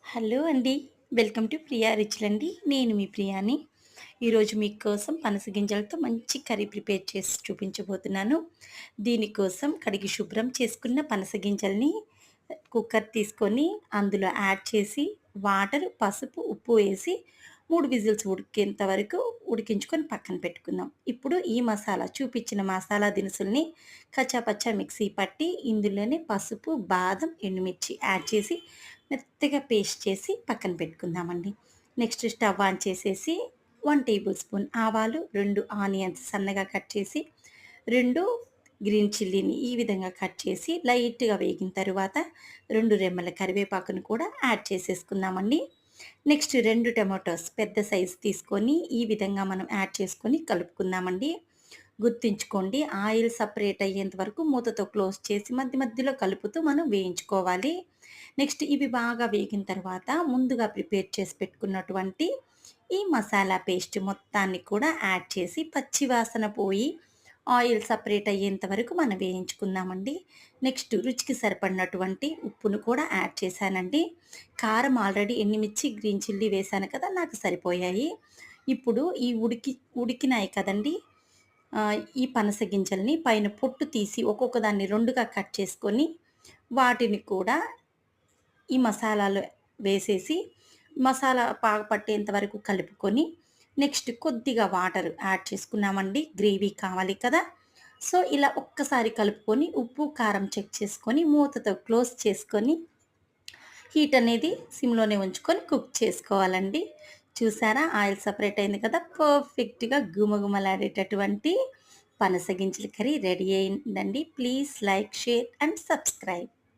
Hello అండి. Welcome to Priya రుచులండి. నేను మీ ప్రియాని. ఈరోజు మీకోసం పనస గింజలతో మంచి కర్రీ ప్రిపేర్ చేసి చూపించబోతున్నాను. దీనికోసం కడిగి శుభ్రం చేసుకున్న పనస గింజల్ని కుక్కర్ తీసుకొని అందులో యాడ్ చేసి వాటర్, పసుపు, ఉప్పు వేసి 3 విజిల్స్ ఉడికేంత వరకు ఉడికించుకొని పక్కన పెట్టుకుందాం. ఇప్పుడు ఈ చూపించిన మసాలా దినుసుల్ని కచ్చాపచ్చా మిక్సీ పట్టి ఇందులోనే పసుపు, బాదం, ఎండుమిర్చి యాడ్ చేసి మెత్తగా పేస్ట్ చేసి పక్కన పెట్టుకుందామండి. నెక్స్ట్ స్టవ్ ఆన్ చేసేసి 1 టేబుల్ స్పూన్ ఆవాలు, 2 ఆనియన్స్ సన్నగా కట్ చేసి, 2 గ్రీన్ చిల్లీని ఈ విధంగా కట్ చేసి లైట్‌గా వేగిన తరువాత 2 రెమ్మల కరివేపాకును కూడా యాడ్ చేసేసుకుందామండి. నెక్స్ట్ 2 టొమాటోస్ పెద్ద సైజు తీసుకొని ఈ విధంగా మనం యాడ్ చేసుకొని కలుపుకుందామండి. గుర్తుంచుకోండి, ఆయిల్ సెపరేట్ అయ్యేంత వరకు మూతతో క్లోజ్ చేసి మధ్య మధ్యలో కలుపుతూ మనం వేయించుకోవాలి. నెక్స్ట్ ఇవి బాగా వేగిన తర్వాత ముందుగా ప్రిపేర్ చేసి పెట్టుకున్నటువంటి ఈ మసాలా పేస్ట్ మొత్తాన్ని కూడా యాడ్ చేసి పచ్చి వాసన పోయి ఆయిల్ సెపరేట్ అయ్యేంత వరకు మనం వేయించుకుందామండి. నెక్స్ట్ రుచికి సరిపడినటువంటి ఉప్పును కూడా యాడ్ చేశానండి. కారం ఆల్రెడీ ఎండుమిర్చి, గ్రీన్ చిల్లీ వేశాను కదా, నాకు సరిపోయాయి. ఇప్పుడు ఈ ఉడికినాయి కదండీ! ఈ పనస గింజల్ని పైన పొట్టు తీసి ఒక్కొక్క దాన్ని 2గా కట్ చేసుకొని వాటిని కూడా ఈ మసాలాలో వేసేసి మసాలా బాగా పట్టేంత వరకు కలుపుకొని నెక్స్ట్ కొద్దిగా వాటర్ యాడ్ చేసుకున్నామండి. గ్రేవీ కావాలి కదా! సో, ఇలా ఒక్కసారి కలుపుకొని ఉప్పు, కారం చెక్ చేసుకొని మూతతో క్లోజ్ చేసుకొని హీట్ అనేది సిమ్‌లోనే ఉంచుకొని కుక్ చేసుకోవాలండి. చూసారా, ఆయిల్ సెపరేట్ అయింది కదా! పర్ఫెక్ట్‌గా గుమగుమలాడేటటువంటి పనస గింజల కర్రీ రెడీ అయిందండి. Please like, share and subscribe.